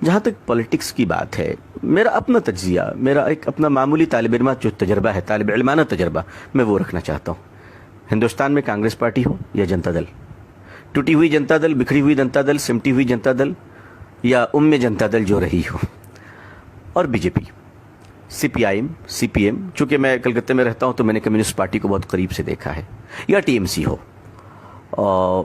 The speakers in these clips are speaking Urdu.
جہاں تک پولیٹکس کی بات ہے، میرا اپنا تجزیہ، میرا ایک اپنا معمولی طالب علمہ جو تجربہ ہے، طالب علمانہ تجربہ، میں وہ رکھنا چاہتا ہوں۔ ہندوستان میں کانگریس پارٹی ہو یا جنتا دل، ٹوٹی ہوئی جنتا دل، بکھری ہوئی جنتا دل، سمٹی ہوئی جنتا دل، یا جنتا دل جو رہی ہو، اور B J P, C P I M, C P M, چونکہ میں کلکتہ میں رہتا ہوں تو میں نے کمیونسٹ پارٹی کو بہت قریب سے دیکھا ہے، یا ٹی ایم سی ہو،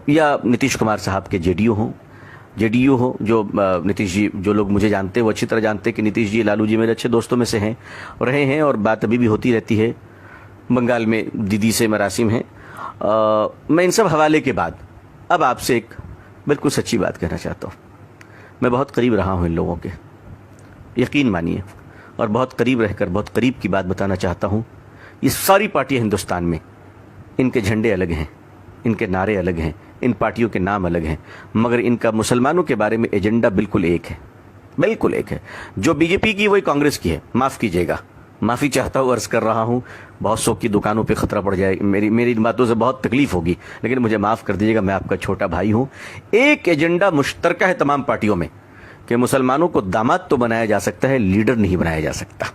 یا نتیش کمار صاحب کے جے ڈی یو ہو، جو نتیش جی، جو لوگ مجھے جانتے ہیں وہ اچھی طرح جانتے ہیں کہ نتیش جی، لالو جی میرے اچھے دوستوں میں سے ہیں، رہے ہیں، اور بات ابھی بھی ہوتی رہتی ہے۔ بنگال میں دیدی سے مراسم ہیں۔ میں ان سب حوالے کے بعد اب آپ سے ایک بالکل سچی بات کہنا چاہتا ہوں۔ میں بہت قریب رہا ہوں ان لوگوں کے، یقین مانیے، اور بہت قریب رہ کر بہت قریب کی بات بتانا چاہتا ہوں۔ یہ ساری پارٹیاں ہندوستان میں، ان کے جھنڈے الگ ہیں، ان کے نعرے الگ ہیں، ان پارٹیوں کے نام الگ ہیں، مگر ان کا مسلمانوں کے بارے میں ایجنڈا بالکل ایک ہے، بالکل ایک ہے۔ جو بی جے پی کی وہی کانگریس کی ہے، معاف کیجیے گا، معافی چاہتا ہوں، عرض کر رہا ہوں، بہت سو کی دکانوں پہ خطرہ پڑ جائے، میری ان باتوں سے بہت تکلیف ہوگی، لیکن مجھے معاف کر دیجیے گا، میں آپ کا چھوٹا بھائی ہوں۔ ایک ایجنڈا مشترکہ ہے تمام پارٹیوں میں کہ مسلمانوں کو داماد تو بنایا جا سکتا ہے، لیڈر نہیں بنایا جا سکتا،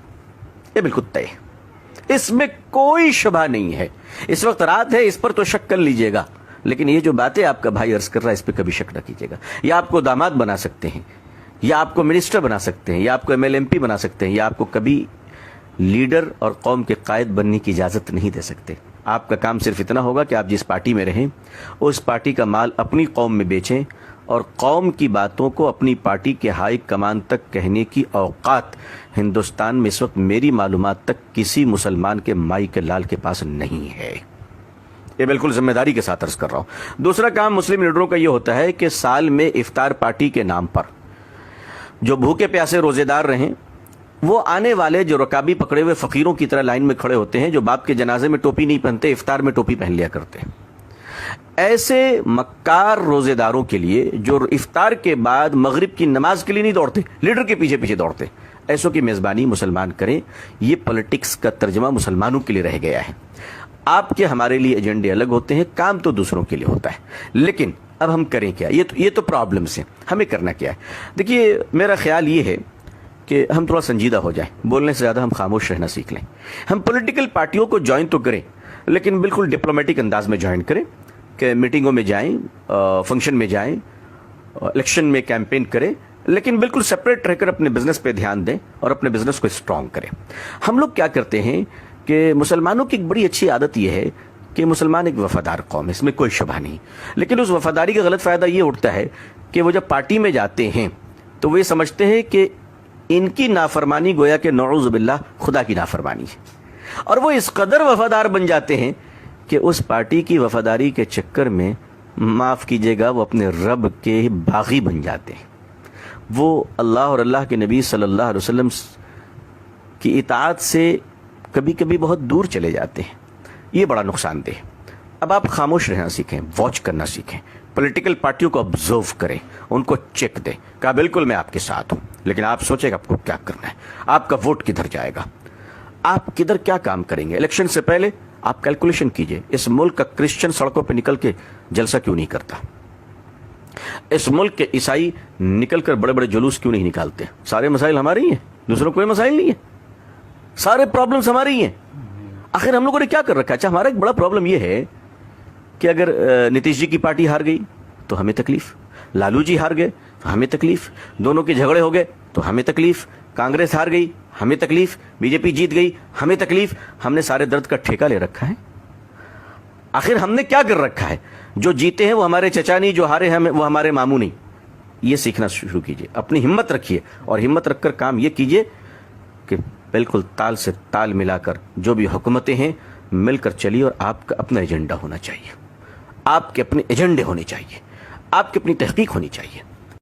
یہ بالکل طے ہے، اس میں کوئی شبہ نہیں ہے۔ اس وقت رات ہے، اس پر تو شک کر لیجیے گا، لیکن یہ جو باتیں آپ کا بھائی عرض کر رہا ہے اس پہ کبھی شک نہ کیجیے گا۔ یا آپ کو داماد بنا سکتے ہیں، یا آپ کو منسٹر بنا سکتے ہیں، یا آپ کو ایم ایل ایم پی بنا سکتے ہیں، یا آپ کو کبھی لیڈر اور قوم کے قائد بننے کی اجازت نہیں دے سکتے۔ آپ کا کام صرف اتنا ہوگا کہ آپ جس پارٹی میں رہیں اس پارٹی کا مال اپنی قوم میں بیچیں، اور قوم کی باتوں کو اپنی پارٹی کے ہائی کمان تک کہنے کی اوقات ہندوستان میں اس وقت میری معلومات تک کسی مسلمان کے مائی کے لال کے پاس نہیں ہے۔ یہ بالکل ذمہ داری کے ساتھ عرض کر رہا ہوں۔ دوسرا کام مسلم لیڈروں کا یہ ہوتا ہے کہ سال میں افطار پارٹی کے نام پر جو بھوکے پیاسے روزے دار رہیں، وہ آنے والے جو رکابی پکڑے ہوئے فقیروں کی طرح لائن میں کھڑے ہوتے ہیں، جو باپ کے جنازے میں ٹوپی نہیں پہنتے، افطار میں ٹوپی پہن لیا کرتے ہیں، ایسے مکار روزے داروں کے لیے جو افطار کے بعد مغرب کی نماز کے لیے نہیں دوڑتے، لیڈر کے پیچھے پیچھے دوڑتے، ایسوں کی میزبانی مسلمان کریں۔ یہ پولیٹکس کا ترجمہ مسلمانوں کے لیے رہ گیا ہے۔ آپ کے ہمارے لیے ایجنڈے الگ ہوتے ہیں، کام تو دوسروں کے لیے ہوتا ہے، لیکن اب ہم کریں کیا؟ یہ تو پرابلمس ہیں، ہمیں کرنا کیا ہے؟ دیکھیے، میرا خیال یہ ہے کہ ہم تھوڑا سنجیدہ ہو جائیں، بولنے سے زیادہ ہم خاموش رہنا سیکھ لیں۔ ہم پولیٹیکل پارٹیوں کو جوائن تو کریں، لیکن بالکل ڈپلومیٹک انداز میں جوائن کریں، کہ میٹنگوں میں جائیں، فنکشن میں جائیں، الیکشن میں کیمپین کریں، لیکن بالکل سپریٹ رہ کر اپنے بزنس پہ دھیان دیں اور اپنے بزنس کو اسٹرانگ کریں۔ ہم لوگ کیا کرتے ہیں کہ مسلمانوں کی ایک بڑی اچھی عادت یہ ہے کہ مسلمان ایک وفادار قوم ہے، اس میں کوئی شبہ نہیں، لیکن اس وفاداری کا غلط فائدہ یہ اٹھتا ہے کہ وہ جب پارٹی میں جاتے ہیں تو وہ یہ سمجھتے ہیں کہ ان کی نافرمانی گویا کہ نعوذ باللہ خدا کی نافرمانی ہے، اور وہ اس قدر وفادار بن جاتے ہیں کہ اس پارٹی کی وفاداری کے چکر میں، معاف کیجیے گا، وہ اپنے رب کے باغی بن جاتے ہیں، وہ اللہ اور اللہ کے نبی صلی اللہ علیہ وسلم کی اطاعت سے کبھی کبھی بہت دور چلے جاتے ہیں۔ یہ بڑا نقصان دہ ہے۔ اب آپ خاموش رہنا سیکھیں، واچ کرنا سیکھیں، پولیٹیکل پارٹیوں کو آبزرو کریں، ان کو چیک دیں، کہا بالکل میں آپ کے ساتھ ہوں، لیکن آپ سوچیں کہ آپ کو کیا کرنا ہے، آپ کا ووٹ کدھر جائے گا، آپ کدھر کیا کام کریں گے۔ الیکشن سے پہلے آپ کیلکولیشن کیجئے، اس ملک کا کرسچن سڑکوں پہ نکل کے جلسہ کیوں نہیں کرتا، اس ملک کے عیسائی نکل کر بڑے بڑے جلوس کیوں نہیں نکالتے۔ سارے مسائل ہمارے ہی ہیں، دوسروں کوئی مسائل نہیں ہے، سارے پرابلمز ہمارے ہی ہیں۔ آخر ہم لوگوں نے کیا کر رکھا ہے؟ اچھا، ہمارا ایک بڑا پرابلم یہ ہے کہ اگر نتیش جی کی پارٹی ہار گئی تو ہمیں تکلیف، لالو جی ہار گئے تو ہمیں تکلیف، دونوں کے جھگڑے ہو گئے تو ہمیں تکلیف، کانگریس ہار گئی ہمیں تکلیف، بی جے پی جیت گئی ہمیں تکلیف۔ ہم نے سارے درد کا ٹھیکہ لے رکھا ہے۔ آخر ہم نے کیا کر رکھا ہے؟ جو جیتے ہیں وہ ہمارے چچا نہیں، جو ہارے ہیں وہ ہمارے ماموں نہیں۔ یہ سیکھنا شروع کیجئے، اپنی ہمت رکھیے، اور ہمت رکھ کر کام یہ کیجئے کہ بالکل تال سے تال ملا کر جو بھی حکومتیں ہیں مل کر چلیے، اور آپ کا اپنا ایجنڈا ہونا چاہیے، آپ کے اپنے ایجنڈے ہونے چاہیے، آپ کی اپنی تحقیق ہونی چاہیے۔